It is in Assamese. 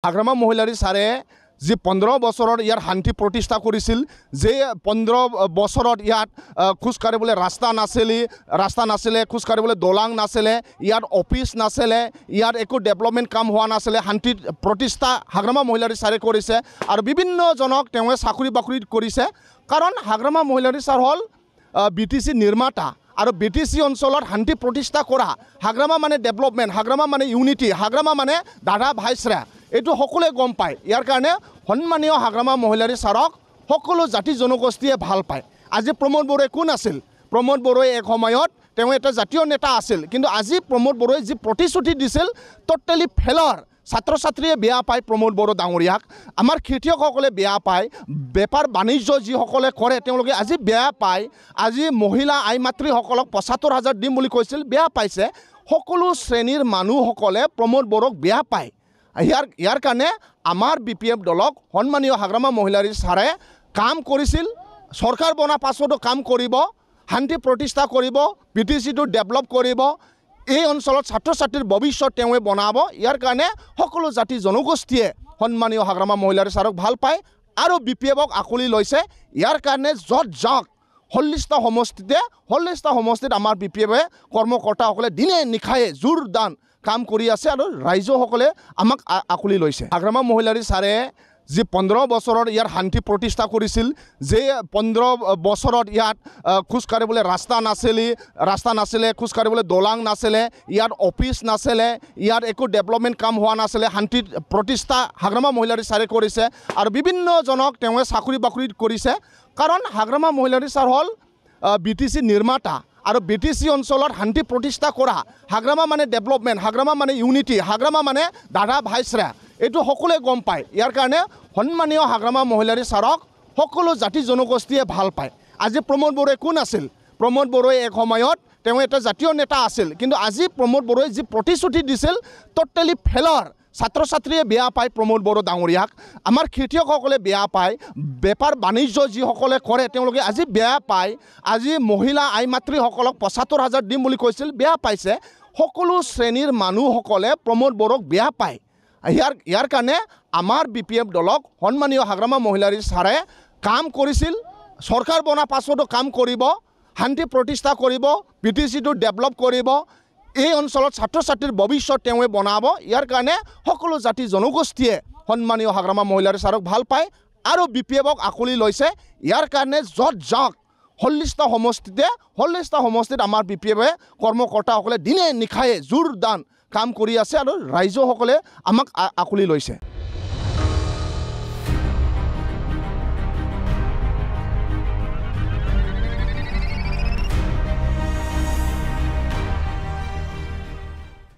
হাগ্ৰামা মহিলাৰী ছাৰে যি 15 বছৰত ইয়াৰ শান্তি প্ৰতিষ্ঠা কৰিছিল যে 15 বছৰত ইয়াত খোজ কাঢ়িবলৈ ৰাস্তা নাছিলে খোজ কাঢ়িবলৈ দলাং নাছিলে ইয়াত অফিচ নাছিলে ইয়াত একো ডেভেলপমেণ্ট কাম হোৱা নাছিলে শান্তি প্ৰতিষ্ঠা হাগ্ৰামা মহিলাৰী ছাৰে কৰিছে আৰু বিভিন্নজনক তেওঁ চাকৰি বাকৰি কৰিছে কাৰণ হাগ্ৰামা মহিলাৰী ছাৰ হ'ল BTC নিৰ্মাতা আৰু BTC অঞ্চলত শান্তি প্ৰতিষ্ঠা কৰা হাগ্ৰামা মানে ডেভেলপমেণ্ট হাগ্ৰামা মানে ইউনিটি হাগ্ৰামা মানে দাদা ভাইচৰা এইটো সকলোৱে গম পায় ইয়াৰ কাৰণে সন্মানীয় হাগ্ৰামা মহিলাৰী ছাৰক সকলো জাতি জনগোষ্ঠীয়ে ভাল পায় আজি প্ৰমোদ বড়োৱে কোন আছিল প্ৰমোদ বড়োৱে এক সময়ত তেওঁ এটা জাতীয় নেতা আছিল কিন্তু আজি প্ৰমোদ বড়োৱে যি প্ৰতিশ্ৰুতি দিছিল টোটেলি ফেলৰ ছাত্ৰ ছাত্ৰীয়ে বেয়া পায় প্ৰমোদ বড়ো ডাঙৰীয়াক আমাৰ খেতিয়কসকলে বেয়া পায় বেপাৰ বাণিজ্য যিসকলে কৰে তেওঁলোকে আজি বেয়া পায় আজি মহিলা আই মাতৃসকলক ৭৫,০০০ দিম বুলি কৈছিল বেয়া পাইছে সকলো শ্ৰেণীৰ মানুহসকলে প্ৰমোদ বড়োক বেয়া পায় ইয়াৰ কাৰণে আমাৰ BPF দলক সন্মানীয় হাগ্ৰামা মহিলাৰী ছাৰে কাম কৰিছিল চৰকাৰ বনা পাছতো কাম কৰিব শান্তি প্ৰতিষ্ঠা কৰিব BTCটো ডেভেলপ কৰিব এই অঞ্চলত ছাত্ৰ ছাত্ৰীৰ ভৱিষ্যত তেওঁ বনাব ইয়াৰ কাৰণে সকলো জাতি জনগোষ্ঠীয়ে সন্মানীয় হাগ্ৰামা মহিলাৰী ছাৰক ভাল পায় আৰু BPFক আঁকোৱালি লৈছে ইয়াৰ কাৰণে য'ত যাওক হল্লিষ্টা সমষ্টিত আমাৰ BPFে কৰ্মকৰ্তাসকলে দিনে নিশায়ে জোৰদাৰ কাম কৰি আছে আৰু ৰাইজসকলে আমাক আঁকোৱালি লৈছে হাগ্ৰামা মহিলাৰী ছাৰে যি 15 বছৰত ইয়াৰ শান্তি প্ৰতিষ্ঠা কৰিছিল যে 15 বছৰত ইয়াত খোজ কাঢ়িবলৈ ৰাস্তা নাছিলে খোজ কাঢ়িবলৈ দলাং নাছিলে ইয়াত অফিচ নাছিলে ইয়াত একো ডেভেলপমেণ্ট কাম হোৱা নাছিলে শান্তি প্ৰতিষ্ঠা হাগ্ৰামা মহিলাৰী ছাৰে কৰিছে আৰু বিভিন্নজনক তেওঁ চাকৰি বাকৰি কৰিছে কাৰণ হাগ্ৰামা মহিলাৰী ছাৰ হ'ল BTC নিৰ্মাতা আৰু BTC অঞ্চলত শান্তি প্ৰতিষ্ঠা কৰা হাগ্ৰামা মানে ডেভেলপমেণ্ট হাগ্ৰামা মানে ইউনিটি হাগ্ৰামা মানে দাদা ভাইচৰা এইটো সকলোৱে গম পায় ইয়াৰ কাৰণে সন্মানীয় হাগ্ৰামা মহিলাৰী ছাৰক সকলো জাতি জনগোষ্ঠীয়ে ভাল পায় আজি প্ৰমোদ বড়োৱে কোন আছিল প্ৰমোদ বড়োৱে এক সময়ত তেওঁ এটা জাতীয় নেতা আছিল কিন্তু আজি প্ৰমোদ বড়োৱে যি প্ৰতিশ্ৰুতি দিছিল টোটেলি ফেলৰ ছাত্ৰ ছাত্ৰীয়ে বেয়া পায় প্ৰমোদ বড়ো ডাঙৰীয়াক আমাৰ খেতিয়কসকলে বেয়া পায় বেপাৰ বাণিজ্য যিসকলে কৰে তেওঁলোকে আজি বেয়া পায় আজি মহিলা আই মাতৃসকলক ৭৫,০০০ দিম বুলি কৈছিল বেয়া পাইছে সকলো শ্ৰেণীৰ মানুহসকলে প্ৰমোদ বড়োক বেয়া পায় ইয়াৰ কাৰণে আমাৰ BPF দলক সন্মানীয় হাগ্ৰামা মহিলাৰী ছাৰে কাম কৰিছিল চৰকাৰ বনা পাছতো কাম কৰিব শান্তি প্ৰতিষ্ঠা কৰিব BTCটো ডেভেলপ কৰিব এই অঞ্চলত ছাত্ৰ ছাত্ৰীৰ ভৱিষ্যত তেওঁ বনাব ইয়াৰ কাৰণে সকলো জাতি জনগোষ্ঠীয়ে সন্মানীয় হাগ্ৰামা মহিলাৰী ছাৰক ভাল পায় আৰু BPFক আঁকোৱালি লৈছে ইয়াৰ কাৰণে য'ত যাওক হল্লিষ্টা সমষ্টিত আমাৰ BPFে কৰ্মকৰ্তাসকলে দিনে নিশায়ে জোৰদাৰ কাম কৰি আছে আৰু ৰাইজসকলে আমাক আঁকোৱালি লৈছে।